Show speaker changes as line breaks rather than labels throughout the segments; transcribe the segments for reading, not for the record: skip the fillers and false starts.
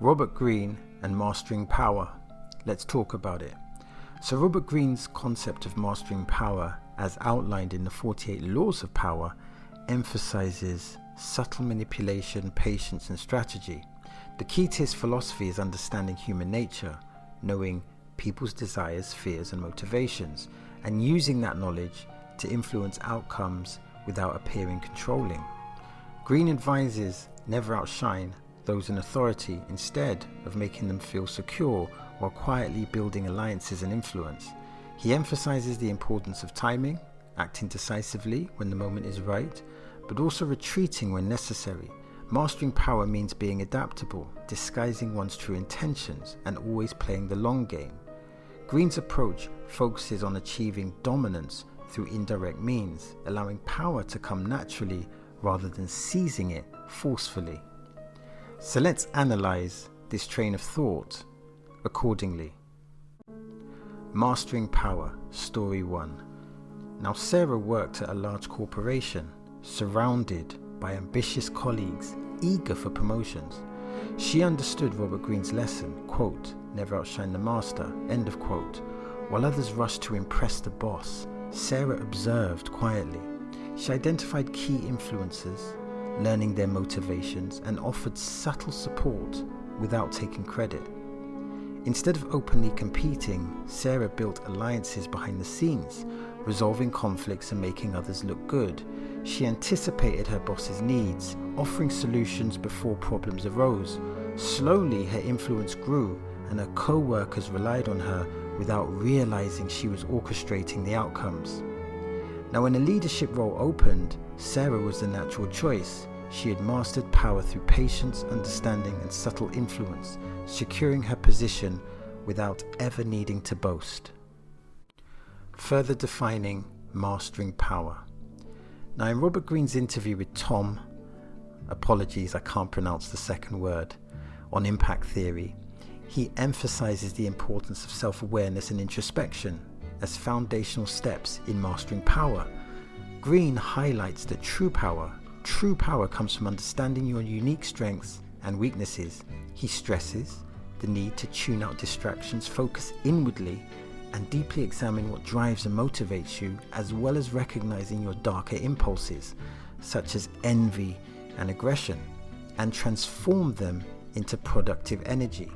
Robert Greene and mastering power. Let's talk about it. So Robert Greene's concept of mastering power, as outlined in the 48 Laws of Power, emphasizes subtle manipulation, patience, and strategy. The key to his philosophy is understanding human nature, knowing people's desires, fears, and motivations, and using that knowledge to influence outcomes without appearing controlling. Greene advises never outshine those in authority instead of making them feel secure while quietly building alliances and influence. He emphasizes the importance of timing, acting decisively when the moment is right, but also retreating when necessary. Mastering power means being adaptable, disguising one's true intentions, and always playing the long game. Greene's approach focuses on achieving dominance through indirect means, allowing power to come naturally rather than seizing it forcefully. So let's analyze this train of thought accordingly. Mastering Power, Story 1. Now Sarah worked at a large corporation, surrounded by ambitious colleagues, eager for promotions. She understood Robert Greene's lesson, quote, never outshine the master, end of quote. While others rushed to impress the boss, Sarah observed quietly. She identified key influencers, learning their motivations, and offered subtle support without taking credit. Instead of openly competing, Sarah built alliances behind the scenes, resolving conflicts and making others look good. She anticipated her boss's needs, offering solutions before problems arose. Slowly, her influence grew, and her co-workers relied on her without realizing she was orchestrating the outcomes. Now, when a leadership role opened, Sarah was the natural choice. She had mastered power through patience, understanding, and subtle influence, securing her position without ever needing to boast. Further defining mastering power. Now, in Robert Greene's interview with Tom, apologies, I can't pronounce the second word, on impact theory, he emphasizes the importance of self-awareness and introspection as foundational steps in mastering power. Greene highlights that true power comes from understanding your unique strengths and weaknesses. He stresses the need to tune out distractions, focus inwardly, and deeply examine what drives and motivates you, as well as recognizing your darker impulses, such as envy and aggression, and transform them into productive energy.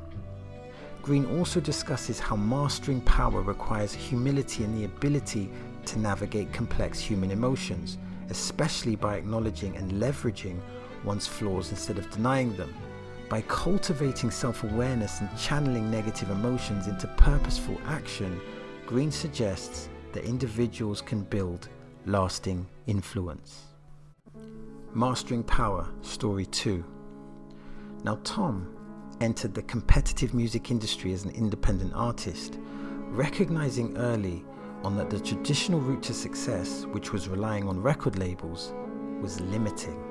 Greene also discusses how mastering power requires humility and the ability to navigate complex human emotions, especially by acknowledging and leveraging one's flaws instead of denying them. By cultivating self-awareness and channeling negative emotions into purposeful action, Greene suggests that individuals can build lasting influence. Mastering Power, Story 2. Now Tom entered the competitive music industry as an independent artist, recognizing early on that the traditional route to success, which was relying on record labels, was limiting.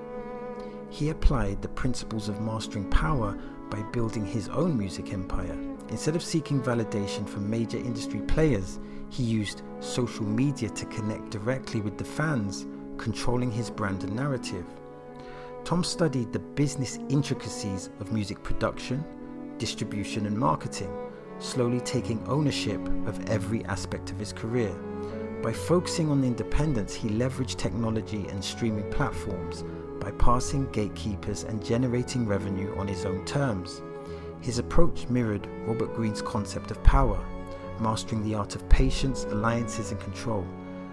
He applied the principles of mastering power by building his own music empire. Instead of seeking validation from major industry players, he used social media to connect directly with the fans, controlling his brand and narrative. Tom studied the business intricacies of music production, distribution, and marketing, slowly taking ownership of every aspect of his career. By focusing on independence, he leveraged technology and streaming platforms, bypassing gatekeepers and generating revenue on his own terms. His approach mirrored Robert Greene's concept of power, mastering the art of patience, alliances, and control,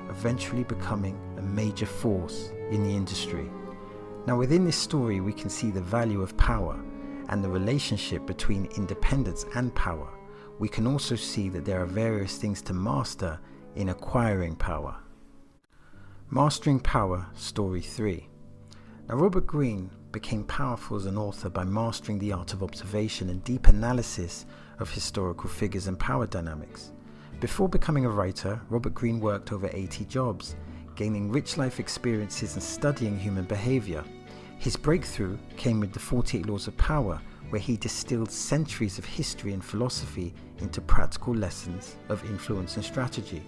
eventually becoming a major force in the industry. Now, within this story, we can see the value of power and the relationship between independence and power. We can also see that there are various things to master in acquiring power. Mastering Power, Story 3. Now, Robert Greene became powerful as an author by mastering the art of observation and deep analysis of historical figures and power dynamics. Before becoming a writer, Robert Greene worked over 80 jobs, gaining rich life experiences and studying human behavior. His breakthrough came with the 48 Laws of Power, where he distilled centuries of history and philosophy into practical lessons of influence and strategy.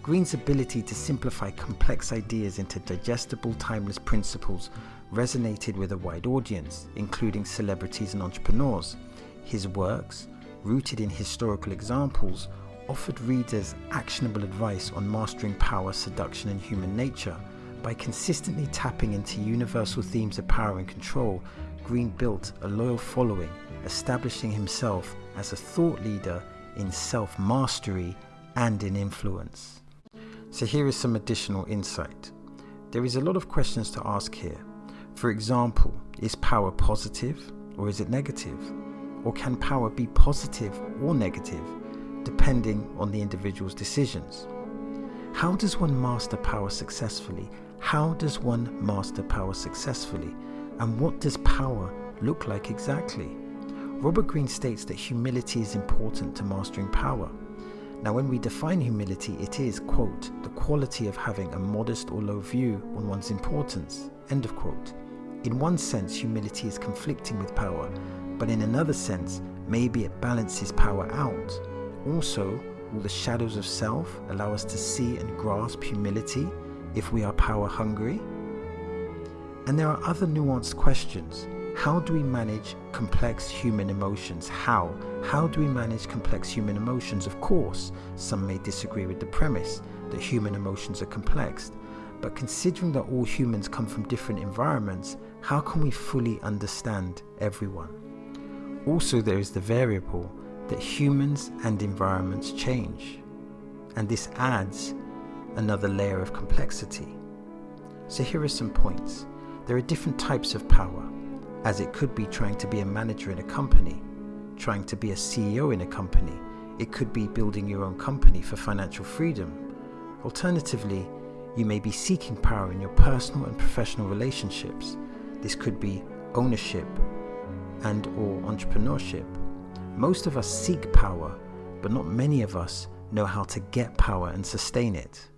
Greene's ability to simplify complex ideas into digestible, timeless principles resonated with a wide audience, including celebrities and entrepreneurs. His works, rooted in historical examples, offered readers actionable advice on mastering power, seduction, and human nature. By consistently tapping into universal themes of power and control, Greene built a loyal following, establishing himself as a thought leader in self-mastery and in influence. So here is some additional insight. There is a lot of questions to ask here. For example, is power positive or is it negative? Or can power be positive or negative, depending on the individual's decisions? How does one master power successfully? How does one master power successfully? And what does power look like exactly? Robert Greene states that humility is important to mastering power. Now, when we define humility, it is, quote, the quality of having a modest or low view on one's importance, end of quote. In one sense, humility is conflicting with power, but in another sense, maybe it balances power out. Also, will the shadows of self allow us to see and grasp humility if we are power hungry? And there are other nuanced questions. How do we manage complex human emotions? How do we manage complex human emotions? Of course, some may disagree with the premise that human emotions are complex, but considering that all humans come from different environments, how can we fully understand everyone? Also, there is the variable that humans and environments change, and this adds another layer of complexity. So here are some points. There are different types of power, as it could be trying to be a manager in a company, trying to be a CEO in a company. It could be building your own company for financial freedom. Alternatively, you may be seeking power in your personal and professional relationships. This could be ownership and or entrepreneurship. Most of us seek power, but not many of us know how to get power and sustain it.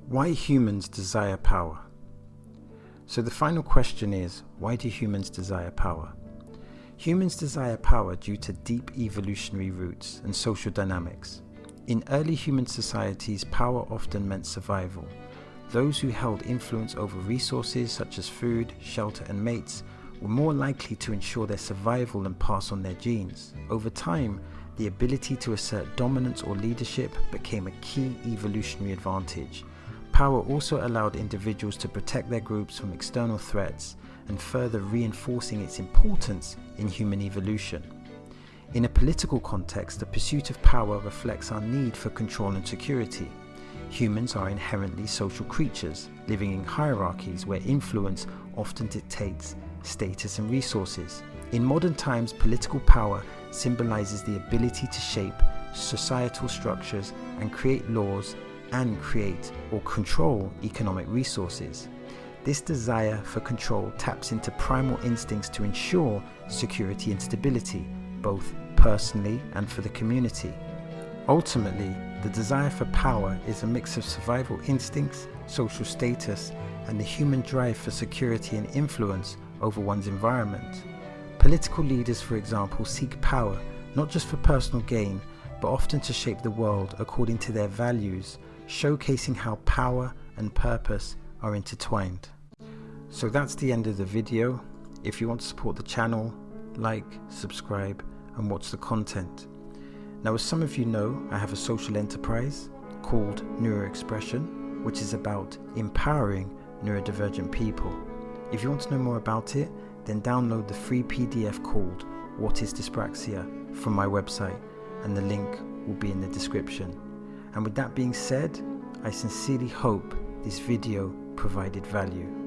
Why humans desire power? So the final question is, why do humans desire power? Humans desire power due to deep evolutionary roots and social dynamics. In early human societies, power often meant survival. Those who held influence over resources such as food, shelter, and mates were more likely to ensure their survival and pass on their genes. Over time, the ability to assert dominance or leadership became a key evolutionary advantage. Power also allowed individuals to protect their groups from external threats, and further reinforcing its importance in human evolution. In a political context, the pursuit of power reflects our need for control and security. Humans are inherently social creatures, living in hierarchies where influence often dictates status and resources. In modern times, political power symbolizes the ability to shape societal structures and create laws and create or control economic resources. This desire for control taps into primal instincts to ensure security and stability, both personally and for the community. Ultimately, the desire for power is a mix of survival instincts, social status, and the human drive for security and influence over one's environment. Political leaders, for example, seek power not just for personal gain, but often to shape the world according to their values, showcasing how power and purpose are intertwined. So that's the end of the video. If you want to support the channel, like, subscribe, and watch the content. Now, as some of you know, I have a social enterprise called Neuroexpression, which is about empowering neurodivergent people. If you want to know more about it, then download the free PDF called What is Dyspraxia from my website, and the link will be in the description. And with that being said, I sincerely hope this video provided value.